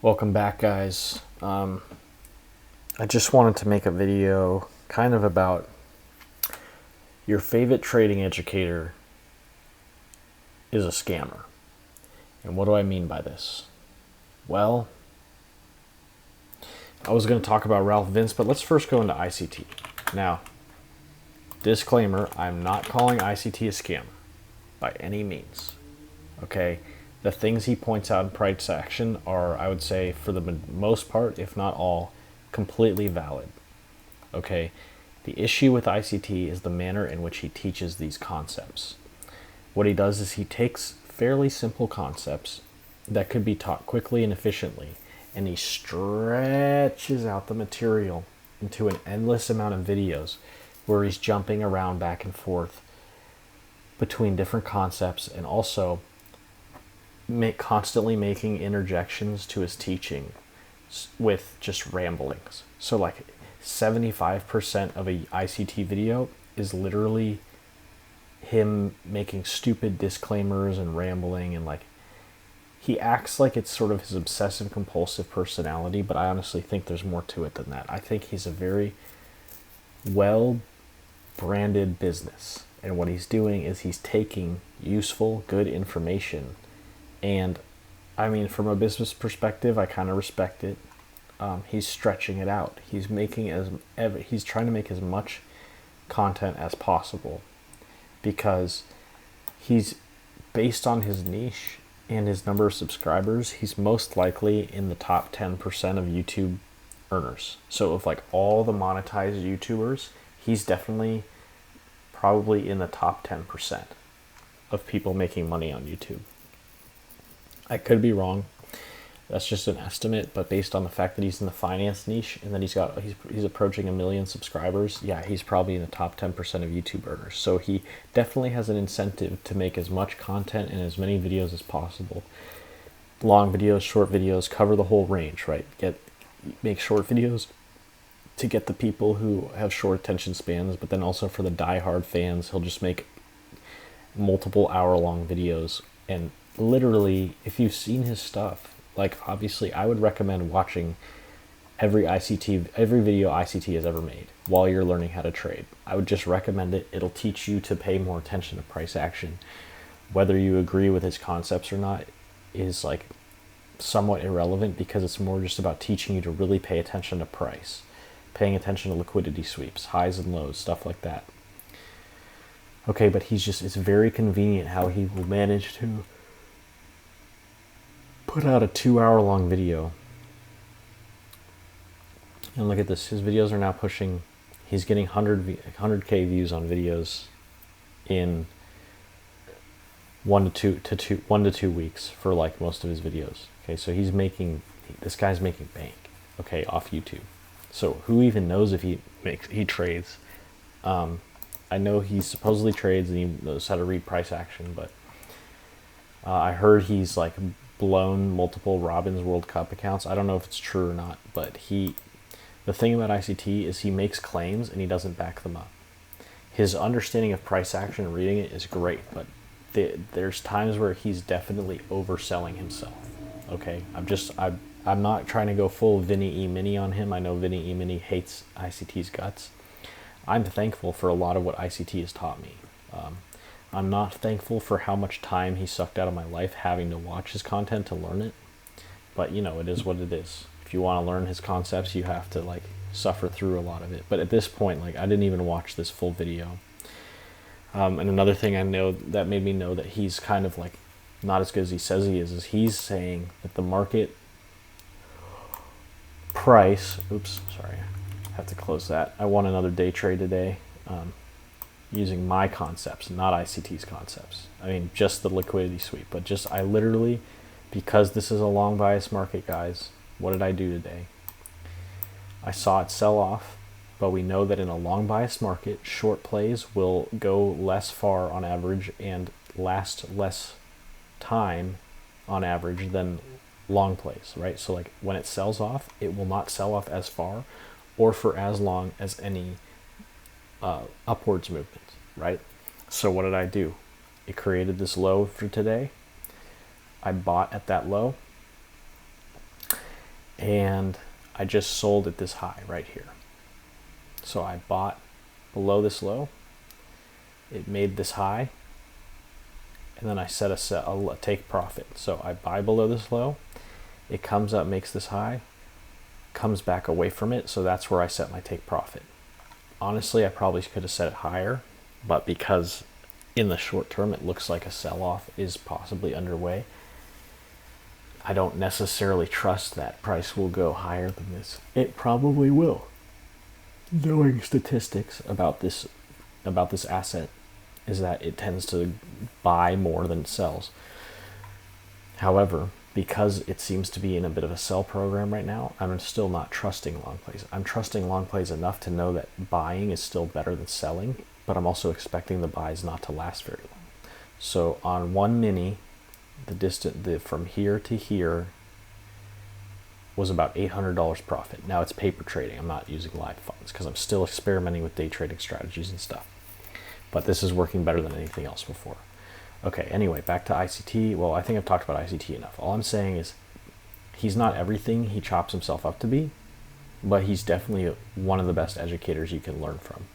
Welcome back, guys. I just wanted to make a video kind of about your favorite trading educator is a scammer. And what do I mean by this? Well, I was going to talk about Ralph Vince, but let's first go into ICT. Now, disclaimer, I'm not calling ICT a scammer by any means. Okay? The things he points out in price action are, I would say, for the most part, if not all, completely valid. Okay? The issue with ICT is the manner in which he teaches these concepts. What he does is he takes fairly simple concepts that could be taught quickly and efficiently, and he stretches out the material into an endless amount of videos where he's jumping around back and forth between different concepts, and also constantly making interjections to his teaching with just ramblings. So like 75% of a ICT video is literally him making stupid disclaimers and rambling, and like he acts like it's sort of his obsessive compulsive personality, but I honestly think there's more to it than that. I think he's a very well branded business, and what he's doing is he's taking useful, good information, and I mean, from a business perspective, I kind of respect it. He's stretching it out. He's trying to make as much content as possible, because he's based on his niche and his number of subscribers. He's most likely in the top 10% of YouTube earners. So of like all the monetized YouTubers, he's definitely probably in the top 10% of people making money on YouTube. I could be wrong. That's just an estimate, but based on the fact that he's in the finance niche and that he's approaching 1 million subscribers, yeah, he's probably in the top 10% of YouTube earners. So he definitely has an incentive to make as much content and as many videos as possible. Long videos, short videos, cover the whole range, right? Make short videos to get the people who have short attention spans, but then also for the die-hard fans, he'll just make multiple hour-long videos. And literally, if you've seen his stuff, like obviously I would recommend watching every video ICT has ever made while you're learning how to trade. I would just recommend it. It'll teach you to pay more attention to price action. Whether you agree with his concepts or not is like somewhat irrelevant, because it's more just about teaching you to really pay attention to price, paying attention to liquidity sweeps, highs and lows, stuff like that. Okay, but it's very convenient how he will manage to put out a 2-hour-long video. And look at this. His videos are now pushing, he's getting 100K views on videos in 1 to 2 weeks for like most of his videos. Okay, so this guy's making bank, okay, off YouTube. So who even knows if he trades? I know he supposedly trades and he knows how to read price action, but I heard he's like blown multiple Robbins World Cup accounts. I don't know if it's true or not, but the thing about ICT is he makes claims and he doesn't back them up. His understanding of price action and reading it is great, but there's times where he's definitely overselling himself. Okay, I'm not trying to go full Vinny E. Mini on him. I know Vinny E. Mini hates ICT's guts. I'm thankful for a lot of what ICT has taught me. I'm not thankful for how much time he sucked out of my life having to watch his content to learn it. But, it is what it is. If you want to learn his concepts, you have to, suffer through a lot of it. But at this point, I didn't even watch this full video. And another thing I know that made me know that he's kind of, not as good as he says he is he's saying that the market price... Oops, sorry. I have to close that. I won another day trade today. Using my concepts, not ICT's concepts. I mean, just the liquidity sweep, but I literally, because this is a long bias market, guys, what did I do today? I saw it sell off, but we know that in a long bias market, short plays will go less far on average and last less time on average than long plays, right? So when it sells off, it will not sell off as far or for as long as any upwards movement, right? So what did I do? It created this low for today. I bought at that low. and I just sold at this high right here. So I bought below this low, it made this high, and then I set a take profit. So I buy below this low, it comes up, makes this high, comes back away from it, so that's where I set my take profit. Honestly, I probably could have set it higher, but because in the short term it looks like a sell-off is possibly underway, I don't necessarily trust that price will go higher than this. It probably will. Knowing statistics about this asset is that it tends to buy more than it sells. However, because it seems to be in a bit of a sell program right now, I'm still not trusting long plays. I'm trusting long plays enough to know that buying is still better than selling, but I'm also expecting the buys not to last very long. So on one mini, the from here to here was about $800 profit. Now it's paper trading. I'm not using live funds because I'm still experimenting with day trading strategies and stuff. But this is working better than anything else before. Okay, anyway, back to ICT. Well, I think I've talked about ICT enough. All I'm saying is he's not everything he chops himself up to be, but he's definitely one of the best educators you can learn from.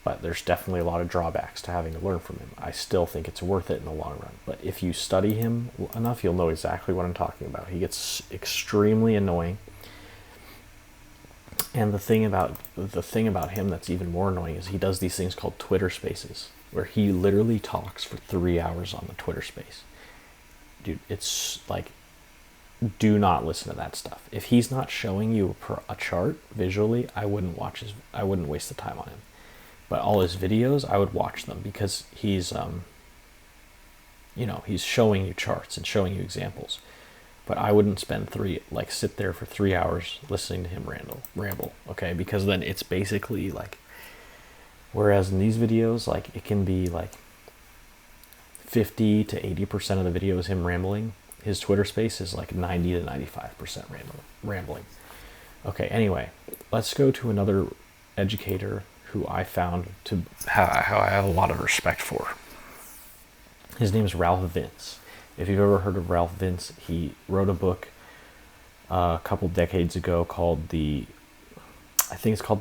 But there's definitely a lot of drawbacks to having to learn from him. I still think it's worth it in the long run. But if you study him enough, you'll know exactly what I'm talking about. He gets extremely annoying. And the thing about him that's even more annoying is he does these things called Twitter Spaces, where he literally talks for 3 hours on the Twitter Space. Dude, it's like, do not listen to that stuff. If he's not showing you a chart visually, I wouldn't waste the time on him. But all his videos, I would watch them because he's showing you charts and showing you examples. But I wouldn't sit there for 3 hours listening to him ramble, okay? Because then it's basically like, whereas in these videos, like, it can be like 50 to 80% of the video is him rambling. His Twitter Space is like 90 to 95% rambling. Okay, anyway, let's go to another educator who I found how I have a lot of respect for. His name is Ralph Vince. If you've ever heard of Ralph Vince, he wrote a book a couple decades ago called The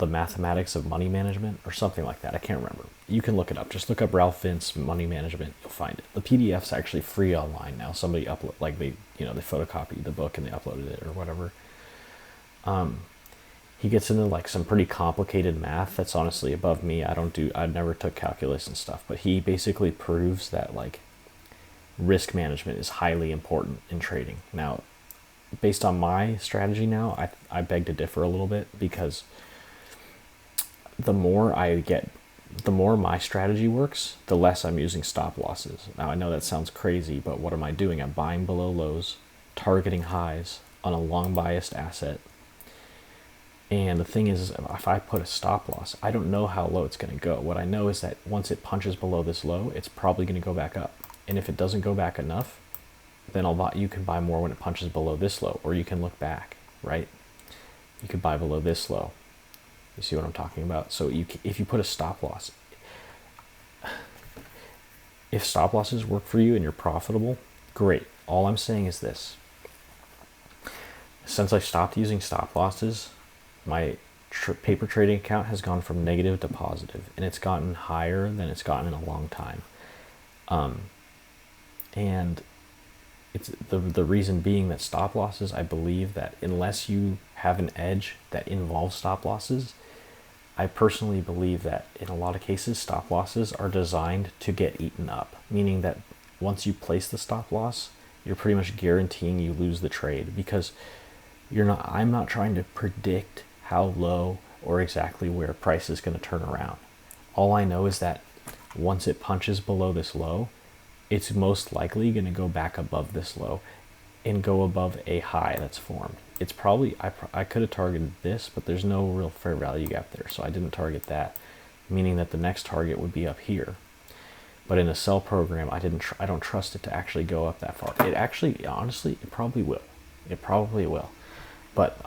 Mathematics of Money Management or something like that. I can't remember. You can look it up. Just look up Ralph Vince Money Management. You'll find it. The PDF's actually free online now. Somebody they photocopied the book and they uploaded it or whatever. He gets into like some pretty complicated math that's honestly above me. I never took calculus and stuff, but he basically proves that like risk management is highly important in trading. Now, based on my strategy now, I beg to differ a little bit, because the more my strategy works, the less I'm using stop losses. Now, I know that sounds crazy, but what am I doing? I'm buying below lows, targeting highs on a long biased asset. And the thing is, if I put a stop loss, I don't know how low it's going to go. What I know is that once it punches below this low, it's probably going to go back up. And if it doesn't go back enough, then you can buy more when it punches below this low, or you can look back, right? You could buy below this low. You see what I'm talking about? So if you put a stop loss, if stop losses work for you and you're profitable, great. All I'm saying is this. Since I stopped using stop losses, my paper trading account has gone from negative to positive, and it's gotten higher than it's gotten in a long time. And it's the reason being that stop losses, I believe that unless you have an edge that involves stop losses, I personally believe that in a lot of cases, stop losses are designed to get eaten up, meaning that once you place the stop loss, you're pretty much guaranteeing you lose the trade, because I'm not trying to predict how low or exactly where price is going to turn around. All I know is that once it punches below this low, it's most likely going to go back above this low and go above a high that's formed. It's probably, I could have targeted this, but there's no real fair value gap there, so I didn't target that, meaning that the next target would be up here. But in a sell program, I don't trust it to actually go up that far. It actually, honestly, it probably will. It probably will. But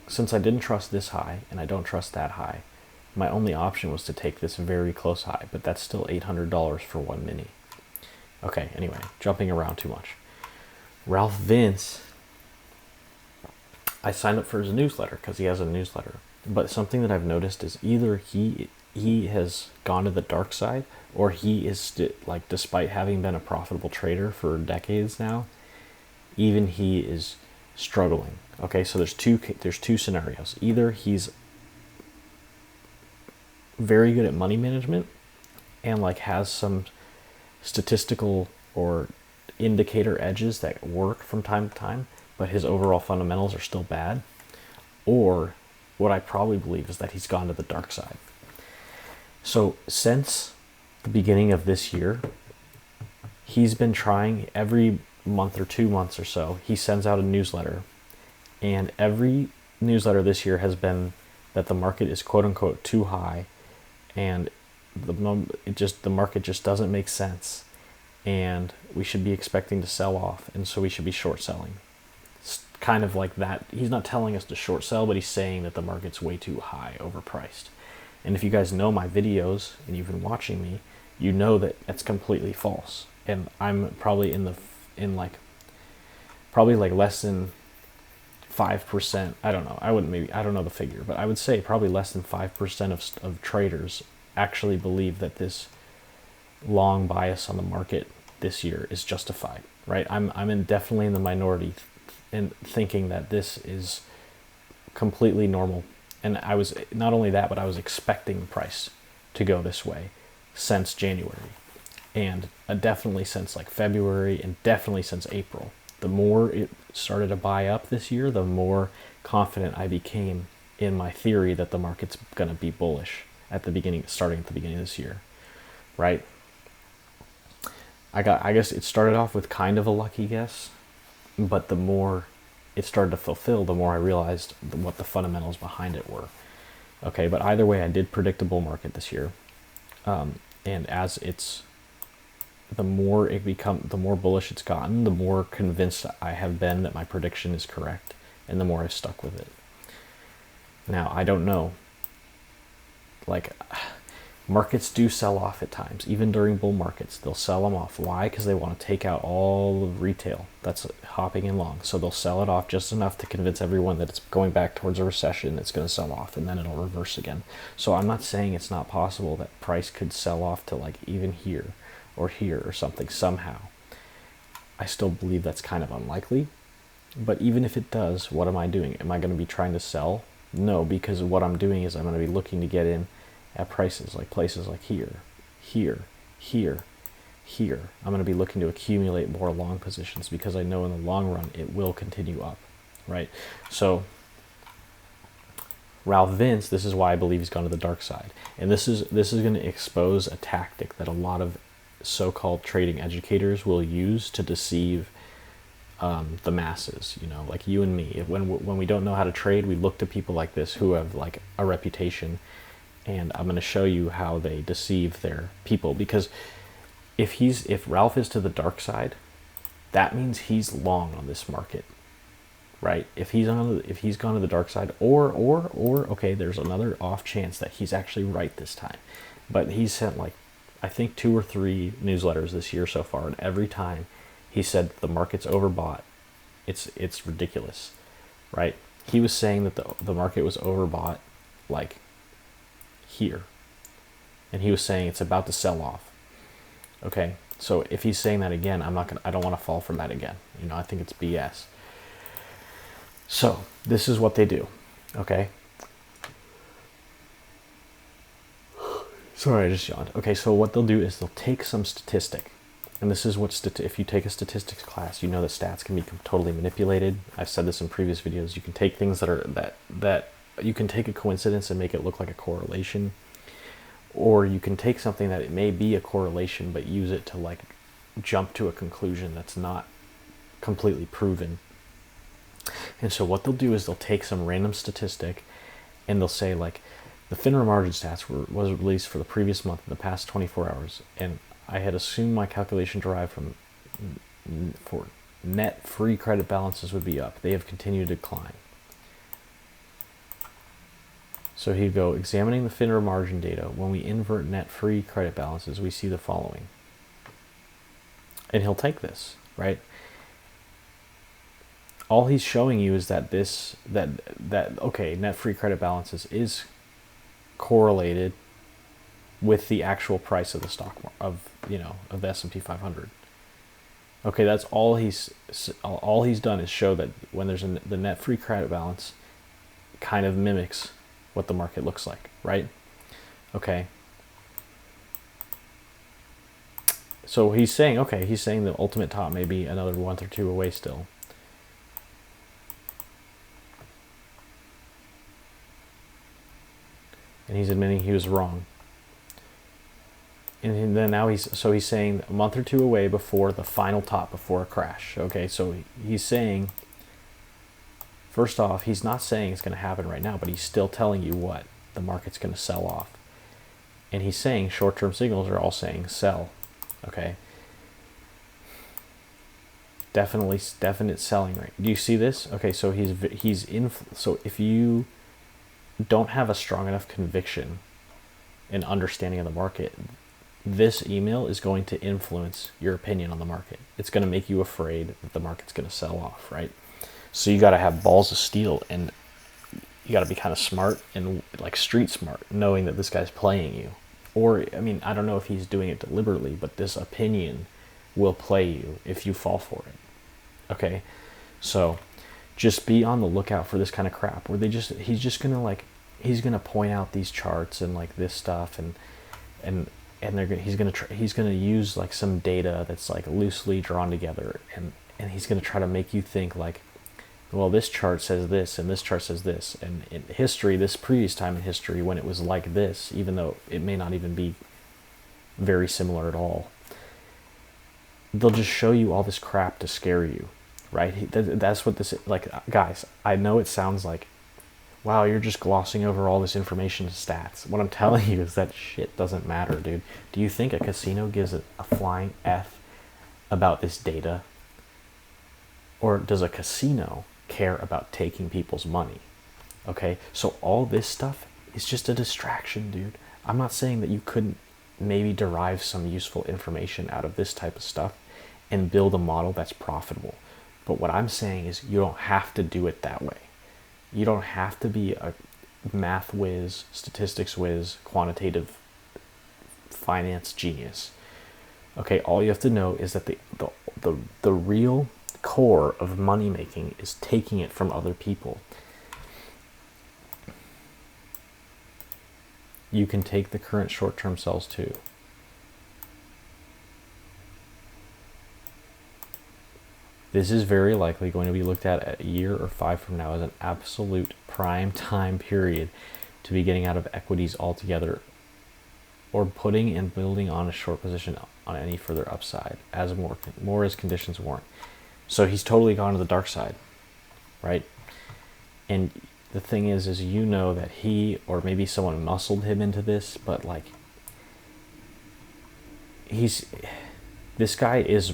since I didn't trust this high and I don't trust that high, my only option was to take this very close high, but that's still $800 for one mini. Okay, anyway, jumping around too much. Ralph Vince I signed up for his newsletter because he has a newsletter. But something that I've noticed is either he has gone to the dark side, or he is like, despite having been a profitable trader for decades now, even he is struggling. Okay, so there's two scenarios. Either he's very good at money management and like has some statistical or indicator edges that work from time to time, but his overall fundamentals are still bad. Or what I probably believe is that he's gone to the dark side. So since the beginning of this year, he's been trying every month or 2 months or so, he sends out a newsletter, and every newsletter this year has been that the market is quote unquote too high, and the market just doesn't make sense, and we should be expecting to sell off, and so we should be short selling. It's kind of like that. He's not telling us to short sell, but he's saying that the market's way too high, overpriced. And if you guys know my videos and you've been watching me, you know that that's completely false. And I'm probably probably less than 5%. I don't know. I don't know the figure, but I would say probably less than 5% of traders actually believe that this long bias on the market this year is justified, right? I'm definitely in the minority in thinking that this is completely normal. And I was, not only that, but I was expecting the price to go this way since January, and definitely since like February, and definitely since April. The more it started to buy up this year, the more confident I became in my theory that the market's going to be bullish starting at the beginning of this year, right? I guess it started off with kind of a lucky guess, but the more it started to fulfill, the more I realized what the fundamentals behind it were. Okay, but either way, I did predict a bull market this year, and as the more bullish it's gotten, the more convinced I have been that my prediction is correct, and the more I've stuck with it. Now, I don't know. Like, markets do sell off at times. Even during bull markets, they'll sell them off. Why? Because they want to take out all the retail that's hopping in long. So they'll sell it off just enough to convince everyone that it's going back towards a recession, it's going to sell off, and then it'll reverse again. So I'm not saying it's not possible that price could sell off to like even here or something somehow. I still believe that's kind of unlikely. But even if it does, what am I doing? Am I going to be trying to sell? No, because what I'm doing is I'm going to be looking to get in at places like here. I'm going to be looking to accumulate more long positions because I know in the long run it will continue up, right? So Ralph Vince, this is why I believe he's gone to the dark side. And this is going to expose a tactic that a lot of so-called trading educators will use to deceive the masses, like you and me. When we don't know how to trade, we look to people like this who have like a reputation, and I'm going to show you how they deceive their people. Because if Ralph is to the dark side, that means he's long on this market, right? If he's gone to the dark side, or okay, there's another off chance that he's actually right this time. But he's sent like, I think 2 or 3 newsletters this year so far, and every time he said the market's overbought. It's ridiculous, right? He was saying that the market was overbought like here, and he was saying it's about to sell off. Okay, so if he's saying that again, I don't want to fall from that again. I think it's BS. So this is what they do. Okay. Sorry, I just yawned. Okay, so what they'll do is they'll take some statistic. And this is if you take a statistics class, you know that stats can be totally manipulated. I've said this in previous videos. You can take things that you can take a coincidence and make it look like a correlation, or you can take something that it may be a correlation but use it to like jump to a conclusion that's not completely proven. And so what they'll do is they'll take some random statistic and they'll say like the FINRA margin stats was released for the previous month in the past 24 hours, and I had assumed my calculation derived from for net free credit balances would be up. They have continued to decline. So he'd go, examining the FINRA margin data, when we invert net free credit balances, we see the following. And he'll take this, right? all he's showing you is that okay, net free credit balances is correlated with the actual price of the stock of the S&P 500. Okay, that's all he's done is show that when there's the net free credit balance kind of mimics what the market looks like, right? Okay. So he's saying the ultimate top may be another month or two away still. And he's admitting he was wrong. And then now he's saying a month or two away before the final top, before a crash. Okay, so he's saying, first off, he's not saying it's going to happen right now, but he's still telling you what the market's going to sell off. And he's saying short-term signals are all saying sell. Okay. Definite selling rate. Do you see this? Okay, so so if you don't have a strong enough conviction and understanding of the market, this email is going to influence your opinion on the market. It's going to make you afraid that the market's going to sell off, right? So you got to have balls of steel, and you got to be kind of smart and like street smart, knowing that this guy's playing you. Or, I mean, I don't know if he's doing it deliberately, but this opinion will play you if you fall for it. Okay? So just be on the lookout for this kind of crap where he's going to point out these charts and like this stuff and he's going to use like some data that's like loosely drawn together, and he's going to try to make you think like, well, this chart says this and this chart says this, and in history, this previous time in history when it was like this, even though it may not even be very similar at all, they'll just show you all this crap to scare you, right? That's what this is. Like, guys, I know it sounds like, wow, you're just glossing over all this information and stats. What I'm telling you is that shit doesn't matter, dude. Do you think a casino gives a flying F about this data? Or does a casino care about taking people's money? Okay, so all this stuff is just a distraction, dude. I'm not saying that you couldn't maybe derive some useful information out of this type of stuff and build a model that's profitable. But what I'm saying is you don't have to do it that way. You don't have to be a math whiz, statistics whiz, quantitative finance genius. Okay, all you have to know is that the real core of money making is taking it from other people. You can take the current short-term sells too. This is very likely going to be looked at a year or 5 from now as an absolute prime time period to be getting out of equities altogether, or putting and building on a short position on any further upside as more as conditions warrant. So he's totally gone to the dark side, right? And the thing is you know that he, or maybe someone muscled him into this, but like this guy is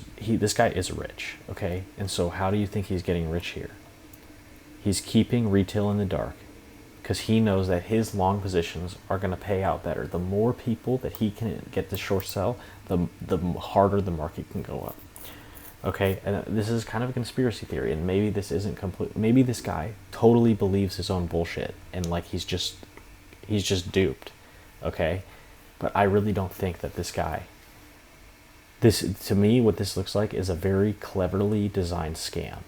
rich, okay? And so how do you think he's getting rich here? He's keeping retail in the dark because he knows that his long positions are going to pay out better. The more people that he can get to short sell, the harder the market can go up. Okay, and this is kind of a conspiracy theory, and maybe this isn't complete. Maybe this guy totally believes his own bullshit, and like he's just duped. Okay, but I really don't think that this guy. To me, what this looks like is a very cleverly designed scam.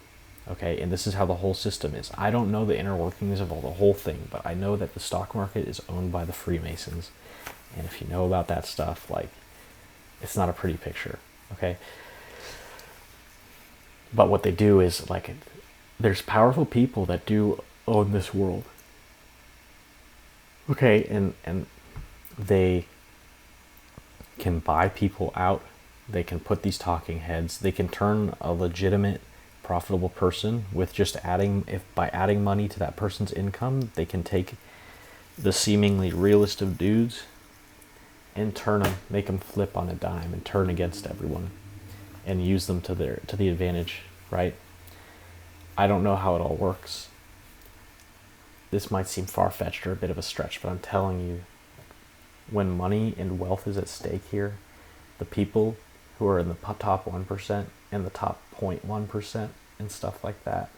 Okay, and this is how the whole system is. I don't know the inner workings of the whole thing, but I know that the stock market is owned by the Freemasons, and if you know about that stuff, like, it's not a pretty picture. Okay. But what they do is, like, there's powerful people that do own this world. Okay, and they can buy people out. They can put these talking heads. They can turn a legitimate, profitable person with just by adding money to that person's income, they can take the seemingly realist of dudes and make them flip on a dime and turn against everyone. And use them to the advantage, right? I don't know how it all works. This might seem far-fetched or a bit of a stretch, but I'm telling you, when money and wealth is at stake here, the people who are in the top 1% and the top 0.1% and stuff like that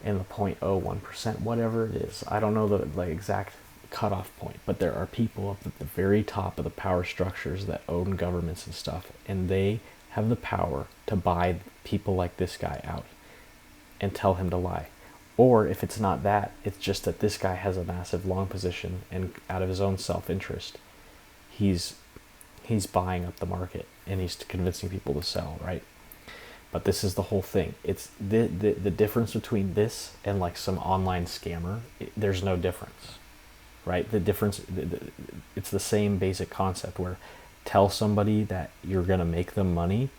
and the 0.01%, whatever it is. I don't know the like exact cutoff point, but there are people up at the very top of the power structures that own governments and stuff, and they have the power to buy people like this guy out and tell him to lie. Or if it's not that, it's just that this guy has a massive long position, and out of his own self-interest, he's buying up the market and he's convincing people to sell, right? But this is the whole thing. It's the difference between this and like some online scammer. There's no difference, right? The difference, it's the same basic concept where tell somebody that you're going to make them money,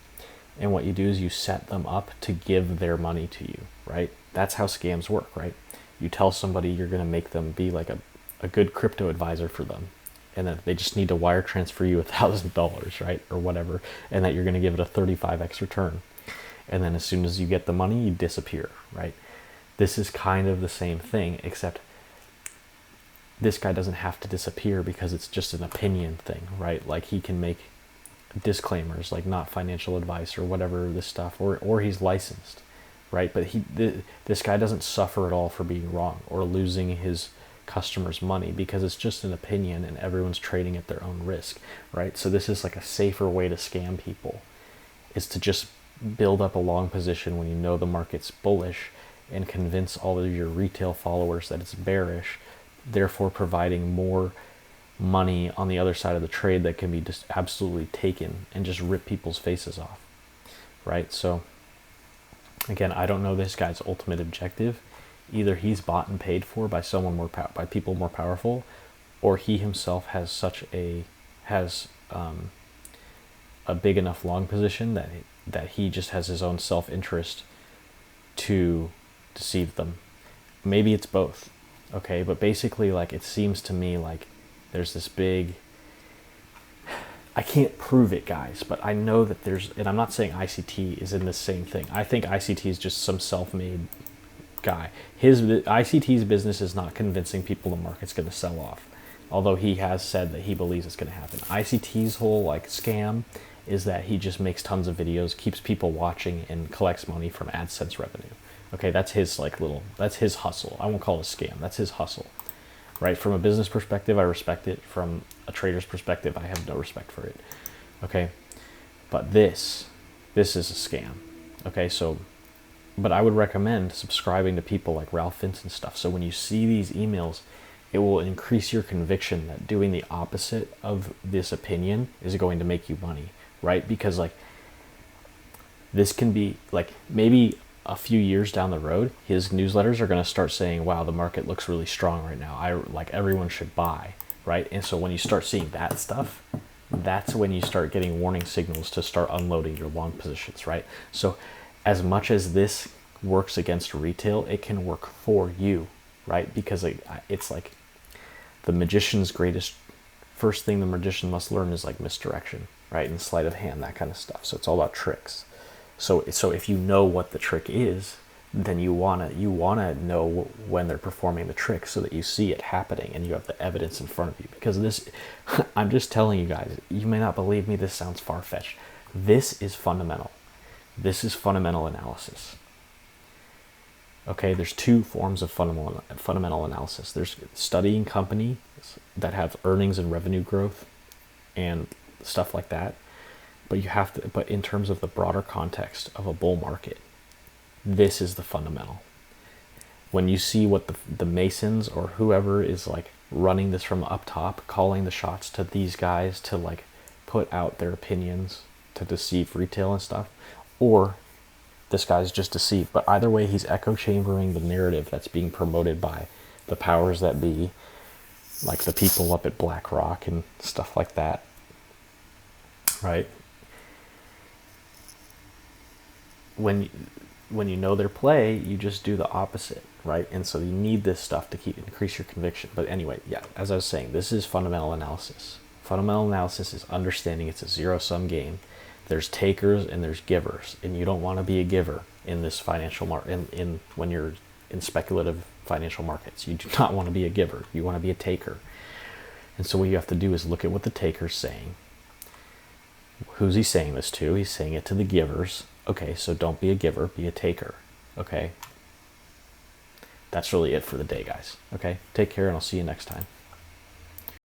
and what you do is you set them up to give their money to you, right? That's how scams work, right? You tell somebody you're going to make them be like a good crypto advisor for them, and that they just need to wire transfer you $1,000, right? Or whatever, and that you're going to give it a 35x return. And then as soon as you get the money, you disappear, right? This is kind of the same thing, except this guy doesn't have to disappear because it's just an opinion thing, right? Like he can make disclaimers like not financial advice or whatever this stuff, or he's licensed, right? But this guy doesn't suffer at all for being wrong or losing his customers' money because it's just an opinion and everyone's trading at their own risk, right? So this is like a safer way to scam people, is to just build up a long position when you know the market's bullish and convince all of your retail followers that it's bearish, therefore providing more money on the other side of the trade that can be just absolutely taken and just rip people's faces off, right? So again, I don't know this guy's ultimate objective. Either he's bought and paid for by someone by people more powerful, or he himself has a big enough long position that he just has his own self-interest to deceive them. Maybe it's both, okay? But basically, like, it seems to me like there's this big, I can't prove it, guys, but I know that there's, and I'm not saying ICT is in the same thing. I think ICT is just some self-made guy. ICT's business is not convincing people the market's going to sell off, although he has said that he believes it's going to happen. ICT's whole like scam is that he just makes tons of videos, keeps people watching, and collects money from AdSense revenue. Okay, that's his that's his hustle. I won't call it a scam. That's his hustle, right? From a business perspective, I respect it. From a trader's perspective, I have no respect for it. Okay, but this is a scam. Okay, so, but I would recommend subscribing to people like Ralph Vince and stuff. So when you see these emails, it will increase your conviction that doing the opposite of this opinion is going to make you money, right? Because like this can be like maybe a few years down the road, his newsletters are going to start saying, wow, the market looks really strong right now. Like everyone should buy, right? And so when you start seeing that stuff, that's when you start getting warning signals to start unloading your long positions, right? So as much as this works against retail, it can work for you, right? Because it's like the magician's first thing the magician must learn is like misdirection, right? And sleight of hand, that kind of stuff. So it's all about tricks. So if you know what the trick is, then you wanna know when they're performing the trick so that you see it happening and you have the evidence in front of you. Because this, I'm just telling you guys, you may not believe me, this sounds far-fetched. This is fundamental. This is fundamental analysis. Okay, there's two forms of fundamental analysis. There's studying companies that have earnings and revenue growth and stuff like that. But in terms of the broader context of a bull market, this is the fundamental. When you see what the Masons or whoever is like running this from up top, calling the shots to these guys to like put out their opinions to deceive retail and stuff, or this guy's just deceived. But either way, he's echo chambering the narrative that's being promoted by the powers that be, like the people up at BlackRock and stuff like that, right? When you know their play, you just do the opposite, right? And so you need this stuff to increase your conviction. But anyway, yeah, as I was saying, this is fundamental analysis. Fundamental analysis is understanding it's a zero-sum game. There's takers and there's givers, and you don't want to be a giver in this financial market. When you're in speculative financial markets, you do not want to be a giver. You want to be a taker. And so what you have to do is look at what the taker's saying. Who's he saying this to? He's saying it to the givers. Okay, so don't be a giver, be a taker. Okay. that's really it for the day, guys. Okay, take care, and I'll see you next time.